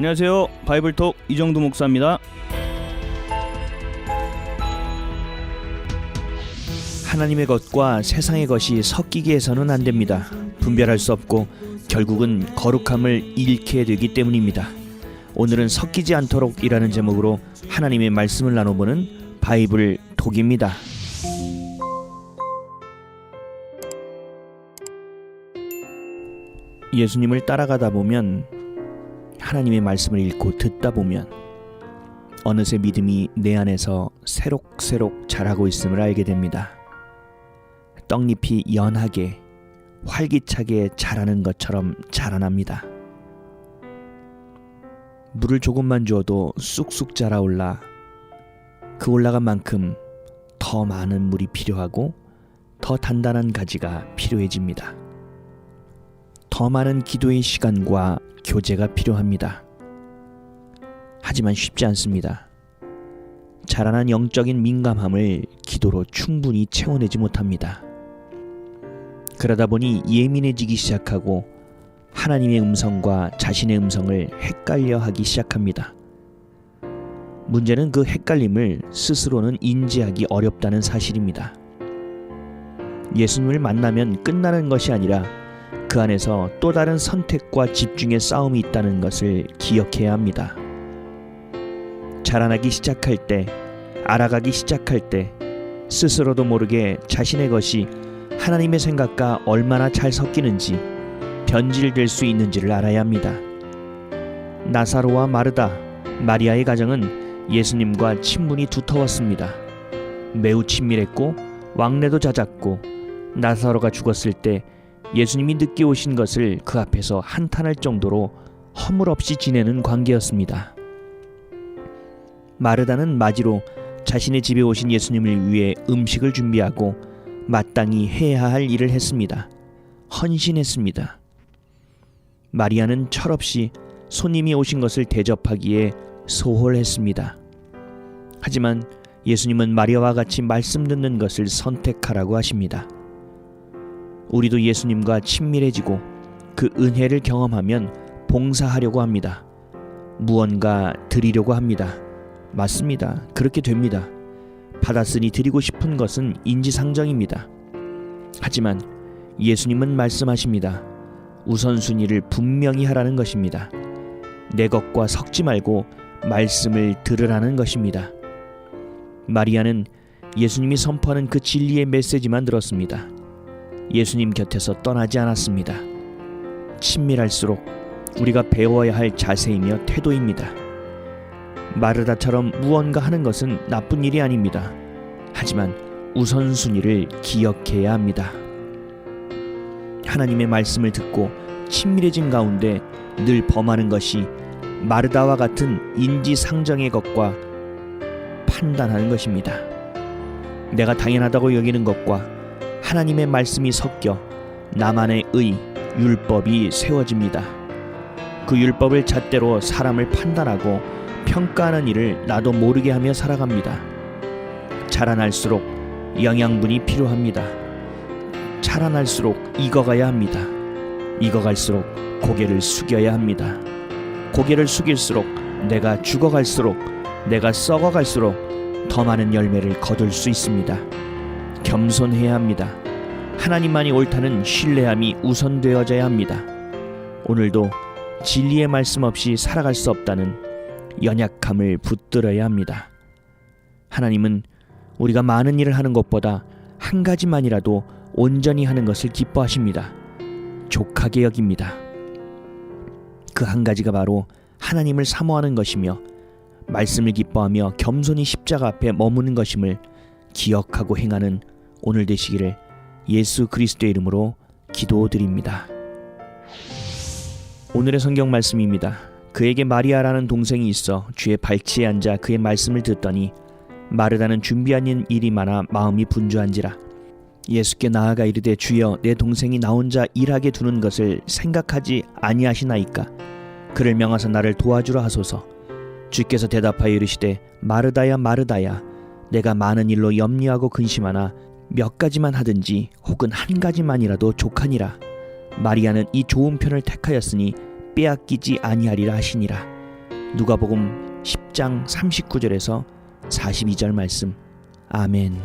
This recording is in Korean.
안녕하세요. 바이블톡 이정도 목사입니다. 하나님의 것과 세상의 것이 섞이게 해서는 안 됩니다. 분별할 수 없고 결국은 거룩함을 잃게 되기 때문입니다. 오늘은 섞이지 않도록이라는 제목으로 하나님의 말씀을 나눠보는 바이블톡입니다. 예수님을 따라가다 보면, 하나님의 말씀을 읽고 듣다 보면 어느새 믿음이 내 안에서 새록새록 자라고 있음을 알게 됩니다. 떡잎이 연하게 활기차게 자라는 것처럼 자라납니다. 물을 조금만 주어도 쑥쑥 자라올라 그 올라간 만큼 더 많은 물이 필요하고 더 단단한 가지가 필요해집니다. 더 많은 기도의 시간과 교제가 필요합니다. 하지만 쉽지 않습니다. 자라난 영적인 민감함을 기도로 충분히 채워내지 못합니다. 그러다 보니 예민해지기 시작하고 하나님의 음성과 자신의 음성을 헷갈려 하기 시작합니다. 문제는 그 헷갈림을 스스로는 인지하기 어렵다는 사실입니다. 예수님을 만나면 끝나는 것이 아니라 그 안에서 또 다른 선택과 집중의 싸움이 있다는 것을 기억해야 합니다. 자라나기 시작할 때, 알아가기 시작할 때 스스로도 모르게 자신의 것이 하나님의 생각과 얼마나 잘 섞이는지, 변질될 수 있는지를 알아야 합니다. 나사로와 마르다, 마리아의 가정은 예수님과 친분이 두터웠습니다. 매우 친밀했고 왕래도 잦았고, 나사로가 죽었을 때 예수님이 늦게 오신 것을 그 앞에서 한탄할 정도로 허물없이 지내는 관계였습니다. 마르다는 맞이로 자신의 집에 오신 예수님을 위해 음식을 준비하고 마땅히 해야 할 일을 했습니다. 헌신했습니다. 마리아는 철없이 손님이 오신 것을 대접하기에 소홀했습니다. 하지만 예수님은 마리아와 같이 말씀 듣는 것을 선택하라고 하십니다. 우리도 예수님과 친밀해지고 그 은혜를 경험하면 봉사하려고 합니다. 무언가 드리려고 합니다. 맞습니다. 그렇게 됩니다. 받았으니 드리고 싶은 것은 인지상정입니다. 하지만 예수님은 말씀하십니다. 우선순위를 분명히 하라는 것입니다. 내 것과 섞지 말고 말씀을 들으라는 것입니다. 마리아는 예수님이 선포하는 그 진리의 메시지만 들었습니다. 예수님 곁에서 떠나지 않았습니다. 친밀할수록 우리가 배워야 할 자세이며 태도입니다. 마르다처럼 무언가 하는 것은 나쁜 일이 아닙니다. 하지만 우선순위를 기억해야 합니다. 하나님의 말씀을 듣고 친밀해진 가운데 늘 범하는 것이 마르다와 같은 인지상정의 것과 판단하는 것입니다. 내가 당연하다고 여기는 것과 하나님의 말씀이 섞여 나만의 의, 율법이 세워집니다. 그 율법을 잣대로 사람을 판단하고 평가하는 일을 나도 모르게 하며 살아갑니다. 자라날수록 영양분이 필요합니다. 자라날수록 익어가야 합니다. 익어갈수록 고개를 숙여야 합니다. 고개를 숙일수록 내가 죽어갈수록, 내가 썩어갈수록 더 많은 열매를 거둘 수 있습니다. 겸손해야 합니다. 하나님만이 옳다는 신뢰함이 우선되어져야 합니다. 오늘도 진리의 말씀 없이 살아갈 수 없다는 연약함을 붙들어야 합니다. 하나님은 우리가 많은 일을 하는 것보다 한 가지만이라도 온전히 하는 것을 기뻐하십니다. 족하게 여깁니다. 그 한 가지가 바로 하나님을 사모하는 것이며 말씀을 기뻐하며 겸손히 십자가 앞에 머무는 것임을 기억하고 행하는 오늘 되시기를 예수 그리스도의 이름으로 기도드립니다. 오늘의 성경 말씀입니다. 그에게 마리아라는 동생이 있어 주의 발치에 앉아 그의 말씀을 듣더니 마르다는 준비한 일이 많아 마음이 분주한지라. 예수께 나아가 이르되 주여 내 동생이 나 혼자 일하게 두는 것을 생각하지 아니하시나이까. 그를 명하사 나를 도와주라 하소서. 주께서 대답하여 이르시되 마르다야 마르다야 내가 많은 일로 염려하고 근심하나 몇 가지만 하든지 혹은 한 가지만이라도 족하니라. 마리아는 이 좋은 편을 택하였으니 빼앗기지 아니하리라 하시니라. 누가복음 10장 39절에서 42절 말씀. 아멘.